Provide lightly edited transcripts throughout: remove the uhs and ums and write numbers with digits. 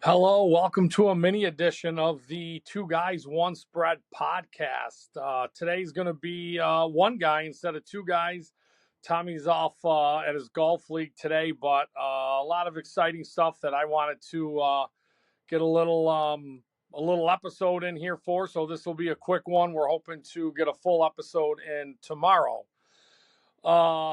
Hello, welcome to a mini edition of the Two Guys One Spread podcast. Today's going to be one guy instead of two guys. Tommy's off at his golf league today, but a lot of exciting stuff that I wanted to get a little episode in here for. So this will be a quick one. We're hoping to get a full episode in tomorrow.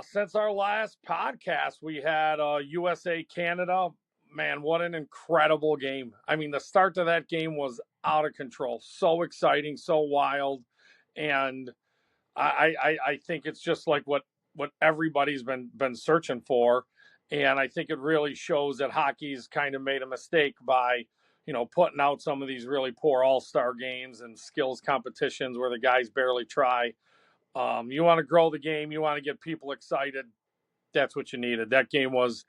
Since our last podcast, we had USA Canada. Man, what an incredible game. I mean, the start to that game was out of control. So exciting, so wild. And I think it's just like what everybody's been searching for. And I think it really shows that hockey's kind of made a mistake by, putting out some of these really poor all-star games and skills competitions where the guys barely try. You want to grow the game. You want to get people excited. That's what you needed. That game was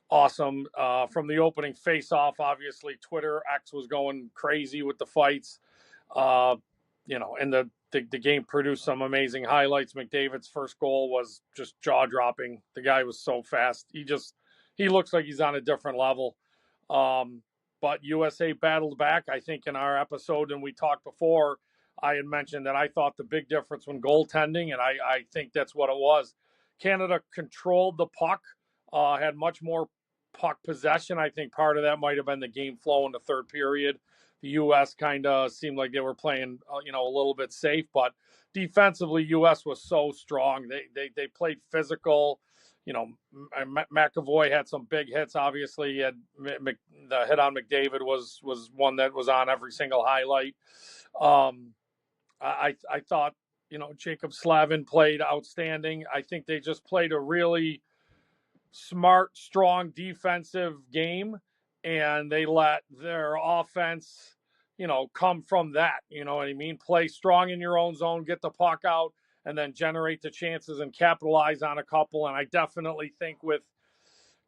awesome. From the opening face-off, obviously, Twitter X was going crazy with the fights. And the game produced some amazing highlights. McDavid's first goal was just jaw-dropping. The guy was so fast. He looks like he's on a different level. But USA battled back. I think in our episode, and we talked before, I had mentioned that I thought the big difference when goaltending, and I think that's what it was. Canada controlled the puck, had much more puck possession. I think part of that might have been the game flow in the third period. The U.S. kind of seemed like they were playing, a little bit safe, but defensively, U.S. was so strong. They played physical. McAvoy had some big hits. Obviously, he had the hit on McDavid was one that was on every single highlight. I thought Jacob Slavin played outstanding. I think they just played a really smart, strong defensive game, and they let their offense, come from that. You know what I mean? Play strong in your own zone, get the puck out, and then generate the chances and capitalize on a couple. And I definitely think with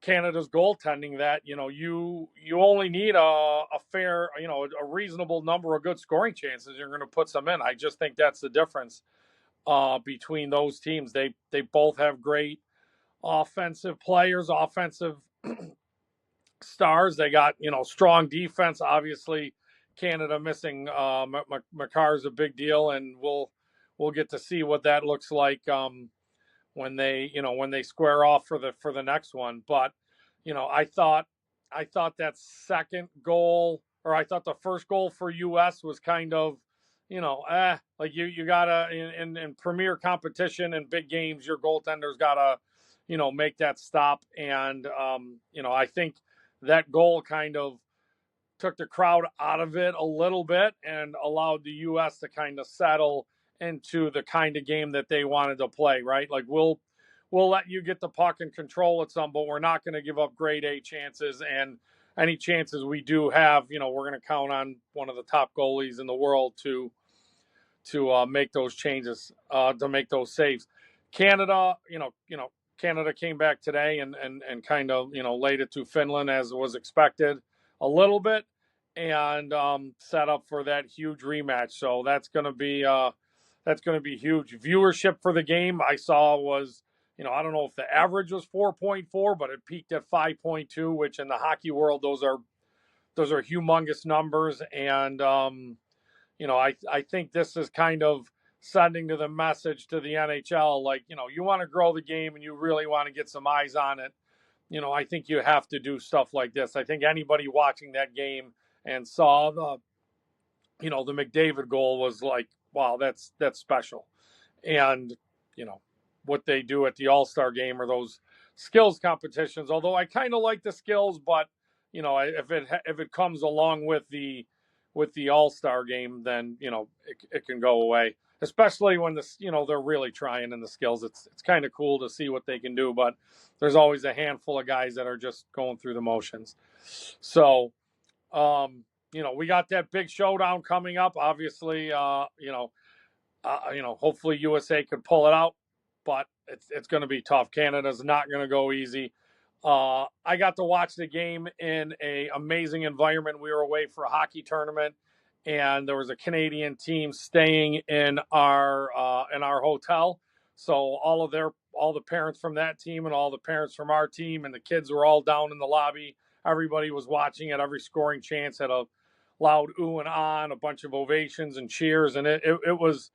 Canada's goaltending that, you only need a fair, a reasonable number of good scoring chances. You're going to put some in. I just think that's the difference between those teams. They both have great offensive players, offensive stars. They got, strong defense. Obviously, Canada missing Makar is a big deal, and we'll get to see what that looks like when they square off for the next one. But I thought that second goal, or I thought the first goal for US was kind of, like you gotta in premier competition and big games, your goaltender's gotta, make that stop. And I think that goal kind of took the crowd out of it a little bit and allowed the US to kind of settle into the kind of game that they wanted to play, right? Like we'll let you get the puck and control it some, but we're not going to give up grade A chances. And any chances we do have, we're going to count on one of the top goalies in the world to make those changes, to make those saves. Canada, Canada came back today and kind of, laid it to Finland as was expected a little bit, and set up for that huge rematch. So that's going to be huge. Viewership for the game I saw was, I don't know if the average was 4.4, but it peaked at 5.2, which in the hockey world, those are humongous numbers. And, I think this is kind of sending to the message to the NHL, like, you want to grow the game and you really want to get some eyes on it. I think you have to do stuff like this. I think anybody watching that game and saw the McDavid goal was like, wow, that's special. And, what they do at the All-Star game or those skills competitions, although I kind of like the skills, but, if it comes along with the All-Star game, then, it can go away, especially when they're really trying in the skills. It's kind of cool to see what they can do, but there's always a handful of guys that are just going through the motions. So, we got that big showdown coming up. Obviously, hopefully USA could pull it out, but it's going to be tough. Canada's not going to go easy. I got to watch the game in an amazing environment. We were away for a hockey tournament, and there was a Canadian team staying in our hotel. So all of their the parents from that team and all the parents from our team, and the kids were all down in the lobby. Everybody was watching at every scoring chance, had a loud ooh and ah, a bunch of ovations and cheers, and it was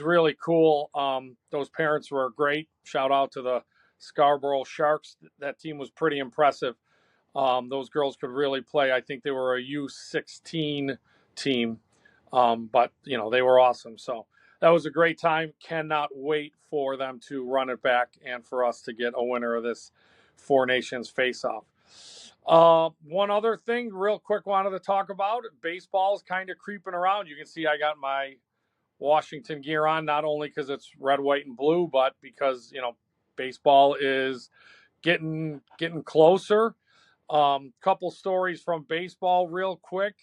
really cool. Those parents were great. Shout out to the Scarborough Sharks. That team was pretty impressive. Those girls could really play. I think they were a U16 team, but they were awesome. So that was a great time. Cannot wait for them to run it back and for us to get a winner of this Four Nations face-off. One other thing, real quick, wanted to talk about. Baseball is kind of creeping around. You can see I got my Washington gear on, not only because it's red, white, and blue, but because baseball is getting closer. Couple stories from baseball, real quick.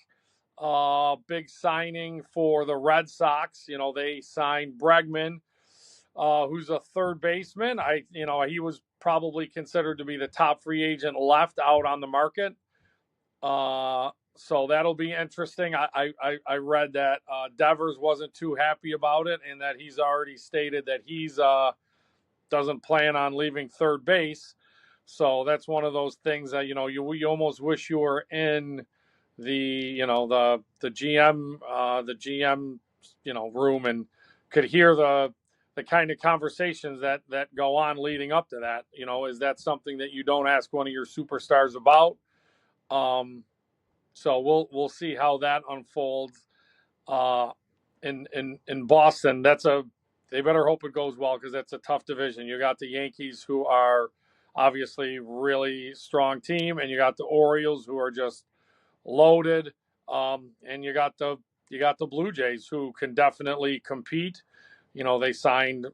Big signing for the Red Sox. They signed Bregman, who's a third baseman. He was probably considered to be the top free agent left out on the market. So that'll be interesting. I read that Devers wasn't too happy about it, and that he's already stated that he's doesn't plan on leaving third base. So that's one of those things that you almost wish you were in the GM room and could hear the kind of conversations that go on leading up to that. Is that something that you don't ask one of your superstars about? So we'll see how that unfolds in Boston. They better hope it goes well, because that's a tough division. You got the Yankees, who are obviously really strong team, and you got the Orioles, who are just loaded, and you got the Blue Jays, who can definitely compete. They signed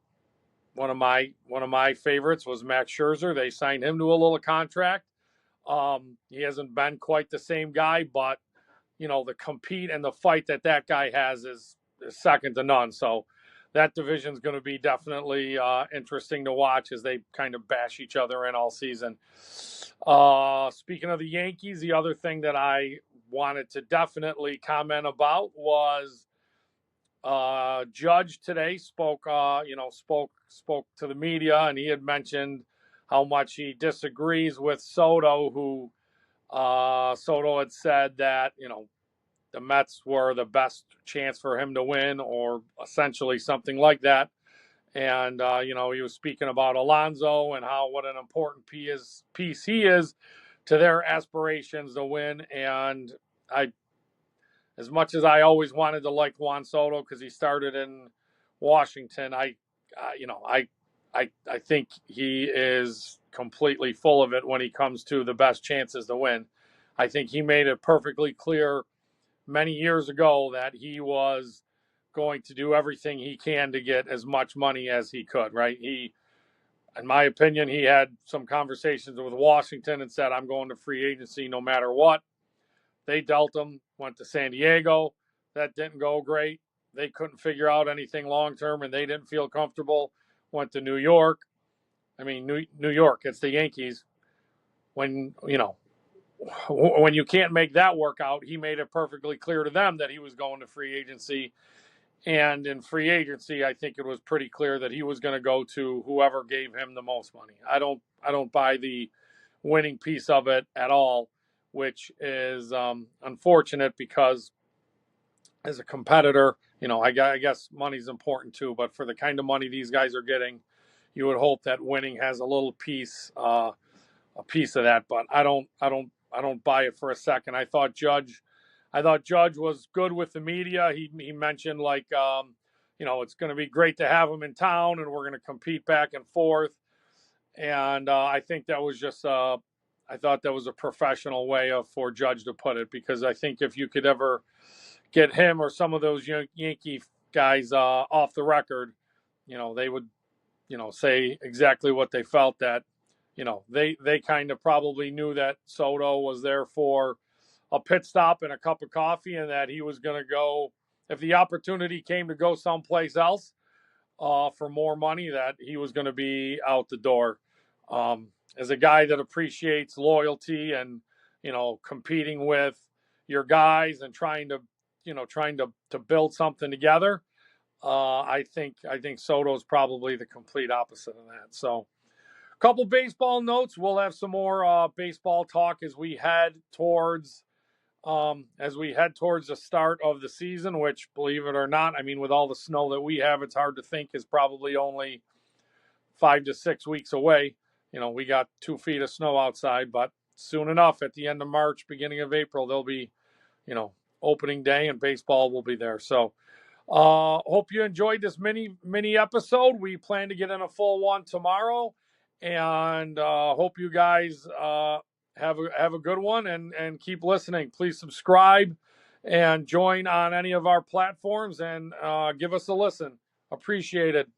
one of my favorites was Max Scherzer. They signed him to a little contract. He hasn't been quite the same guy, but the compete and the fight that guy has is second to none. So that division is going to be definitely interesting to watch as they kind of bash each other in all season. Speaking of the Yankees, the other thing that I wanted to definitely comment about was Judge today spoke to the media, and he had mentioned how much he disagrees with Soto, who Soto had said that the Mets were the best chance for him to win, or essentially something like that. And he was speaking about Alonso and what an important piece he is to their aspirations to win. And as much as I always wanted to like Juan Soto because he started in Washington, I think he is completely full of it when he comes to the best chances to win. I think he made it perfectly clear many years ago that he was going to do everything he can to get as much money as he could, right? In my opinion, he had some conversations with Washington and said, I'm going to free agency no matter what. They dealt him, went to San Diego. That didn't go great. They couldn't figure out anything long term, and they didn't feel comfortable. Went to New York. I mean, New York, it's the Yankees. When you can't make that work out, he made it perfectly clear to them that he was going to free agency. And in free agency, I think it was pretty clear that he was going to go to whoever gave him the most money. I don't buy the winning piece of it at all, which is unfortunate, because as a competitor, I guess money's important too. But for the kind of money these guys are getting, you would hope that winning has a little piece, a piece of that. But I don't buy it for a second. I thought Judge was good with the media. He mentioned it's going to be great to have him in town, and we're going to compete back and forth. And I think that was just I thought that was a professional way for Judge to put it, because I think if you could ever get him or some of those Yankee guys off the record, they would say exactly what they felt, that they kind of probably knew that Soto was there for a pit stop and a cup of coffee, and that he was going to go, if the opportunity came to go someplace else for more money, that he was going to be out the door. As a guy that appreciates loyalty and competing with your guys and trying to build something together, I think Soto's probably the complete opposite of that. So, a couple baseball notes. We'll have some more baseball talk as we head towards the start of the season. Which, believe it or not, I mean, with all the snow that we have, it's hard to think is probably only 5 to 6 weeks away. You know, we got 2 feet of snow outside, but soon enough, at the end of March, beginning of April, there'll be, opening day and baseball will be there. So, hope you enjoyed this mini episode. We plan to get in a full one tomorrow, and hope you guys have a good one and keep listening. Please subscribe and join on any of our platforms and give us a listen. Appreciate it.